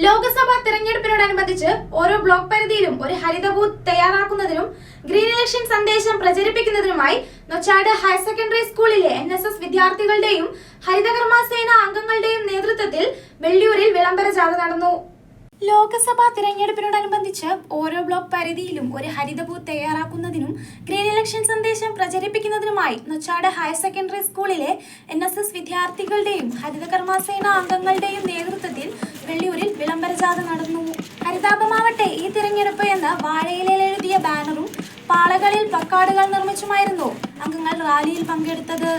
ലോക്സഭാ തെരഞ്ഞെടുപ്പിനോടനുബന്ധിച്ച് ഓരോ ബ്ലോക്ക് പരിധിയിലും ഒരു ഹരിത booth തയ്യാറാക്കുന്നതിനും green election സന്ദേശം പ്രചരിപ്പിക്കുന്നതിനുമായി നൊച്ചാട് ഹയർ സെക്കൻഡറി സ്കൂളിലെ NSS വിദ്യാർത്ഥികളുടെയും ഹരിതകർമ്മസേന അംഗങ്ങളുടെയും നേതൃത്വത്തിൽ വെള്ളിയൂരിൽ വിളംബര ജാഥ നടന്നു. ലോക്സഭാ തിരഞ്ഞെടുപ്പിനോടനുബന്ധിച്ച് ഓരോ ബ്ലോക്ക് പരിധിയിലും ഒരു ഹരിത ബൂത്ത് തയ്യാറാക്കുന്നതിനും ഗ്രീൻ ഇലക്ഷൻ സന്ദേശം പ്രചരിപ്പിക്കുന്നതിനുമായി നൊച്ചാട് ഹയർ സെക്കൻഡറി സ്കൂളിലെ NSS വിദ്യാർത്ഥികളുടെയും ഹരിതകർമ്മസേന അംഗങ്ങളുടെയും നേതൃത്വത്തിൽ വെള്ളിയൂരിൽ വിളംബര ജാഥ നടന്നു. ഹരിതാപമാവട്ടെ ഈ തിരഞ്ഞെടുപ്പ് എന്ന വാഴയിലയിൽ എഴുതിയ ബാനറും പാളകളിൽ പ്ലക്കാർഡുകൾ നിർമ്മിച്ചുമായിരുന്നു അംഗങ്ങൾ റാലിയിൽ പങ്കെടുത്തത്.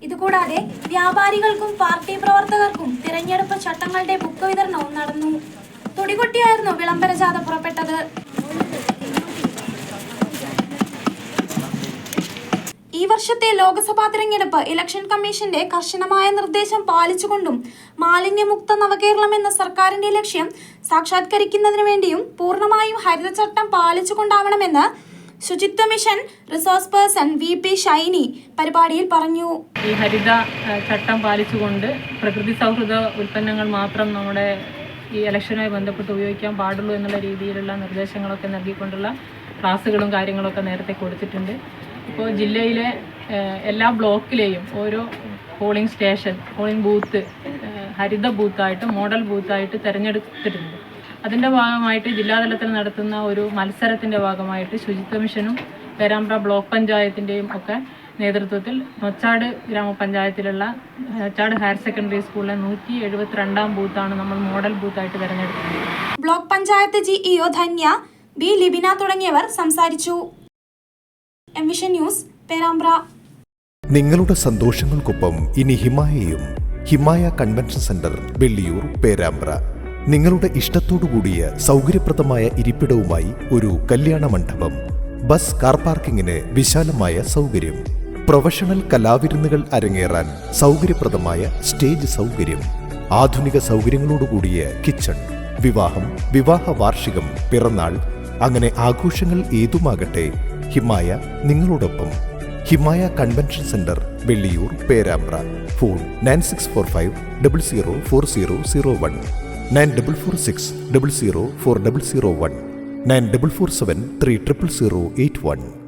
ഇതുകൂടാതെ വ്യാപാരികൾക്കും പാർട്ടി പ്രവർത്തകർക്കും തിരഞ്ഞെടുപ്പ് ചട്ടങ്ങളുടെ ബുക്ക് വിതരണവും നടന്നു. തുടികൊട്ടിയായിരുന്നു വിളംബര ജാഥ പുറപ്പെട്ടത്. ഈ വർഷത്തെ ലോക്സഭാ തിരഞ്ഞെടുപ്പ് ഇലക്ഷൻ കമ്മീഷന്റെ കർശനമായ നിർദ്ദേശം പാലിച്ചുകൊണ്ടും മാലിന്യമുക്ത നവകേരളം എന്ന സർക്കാരിന്റെ ലക്ഷ്യം സാക്ഷാത്കരിക്കുന്നതിനു വേണ്ടിയും പൂർണ്ണമായും ഹരിതചട്ടം പാലിച്ചുകൊണ്ടാവണമെന്ന് ശുചിത്വ mission resource person VP Shiny പരിപാടിയിൽ പറഞ്ഞു. ഈ ഹരിത ചട്ടം പാലിച്ചുകൊണ്ട് പ്രകൃതി സൗഹൃദ ഉൽപ്പന്നങ്ങൾ മാത്രം നമ്മുടെ ഈ ഇലക്ഷനുമായി ബന്ധപ്പെട്ട് ഉപയോഗിക്കാൻ പാടുള്ളൂ എന്നുള്ള രീതിയിലുള്ള നിർദ്ദേശങ്ങളൊക്കെ നൽകിക്കൊണ്ടുള്ള ക്ലാസ്സുകളും കാര്യങ്ങളൊക്കെ നേരത്തെ കൊടുത്തിട്ടുണ്ട്. ഇപ്പോൾ ജില്ലയിലെ എല്ലാ ബ്ലോക്കിലെയും ഓരോ പോളിംഗ് സ്റ്റേഷൻ, പോളിംഗ് ബൂത്ത് ഹരിത ബൂത്തായിട്ട്, മോഡൽ ബൂത്തായിട്ട് തിരഞ്ഞെടുത്തിട്ടുണ്ട്. അതിൻ്റെ ഭാഗമായിട്ട് ജില്ലാതലത്തിൽ നടത്തുന്ന ഒരു മത്സരത്തിൻ്റെ ഭാഗമായിട്ട് ശുചിത്വ മിഷനും പേരാമ്പ്ര ബ്ലോക്ക് പഞ്ചായത്തിൻ്റെയും ഒക്കെ നേതൃത്വത്തിൽ നൊച്ചാട് ഗ്രാമപഞ്ചായത്തിലുള്ള നൊച്ചാട് ഹയർ സെക്കൻഡറി സ്കൂളിലെ 172-ാം ബൂത്താണ് നമ്മൾ മോഡൽ ബൂത്തായിട്ട് തിരഞ്ഞെടുക്കുന്നത്. Block panchayat GEO Dhanya, B Libina തുടങ്ങിയവർ സംസാരിച്ചു. എംവിഷൻ ന്യൂസ്, പേരാമ്പ്ര. നിങ്ങളുടെ സന്തോഷങ്ങൾക്കൊപ്പം ഇനി ഹിമായയും. ഹിമായ കൺവെൻഷൻ സെന്റർ, വെള്ളിയൂർ, പേരാമ്പ്ര. നിങ്ങളുടെ ഇഷ്ടത്തോടുകൂടിയ സൗകര്യപ്രദമായ ഇരിപ്പിടവുമായി ഒരു കല്യാണ മണ്ഡപം, ബസ്, കാർ പാർക്കിങ്ങിന് വിശാലമായ സൗകര്യം, പ്രൊഫഷണൽ കലാവിരുന്നുകൾ അരങ്ങേറാൻ സൗകര്യപ്രദമായ സ്റ്റേജ് സൗകര്യം, ആധുനിക സൗകര്യങ്ങളോടുകൂടിയ കിച്ചൺ, വിവാഹം, വിവാഹ വാർഷികം, പിറന്നാൾ, അങ്ങനെ ആഘോഷങ്ങൾ ഏതുമാകട്ടെ, ഹിമായ നിങ്ങളോടൊപ്പം. Himaya convention centre, Velliyur, Perambra. Phone 9645004001, 9446004001, 9447300081.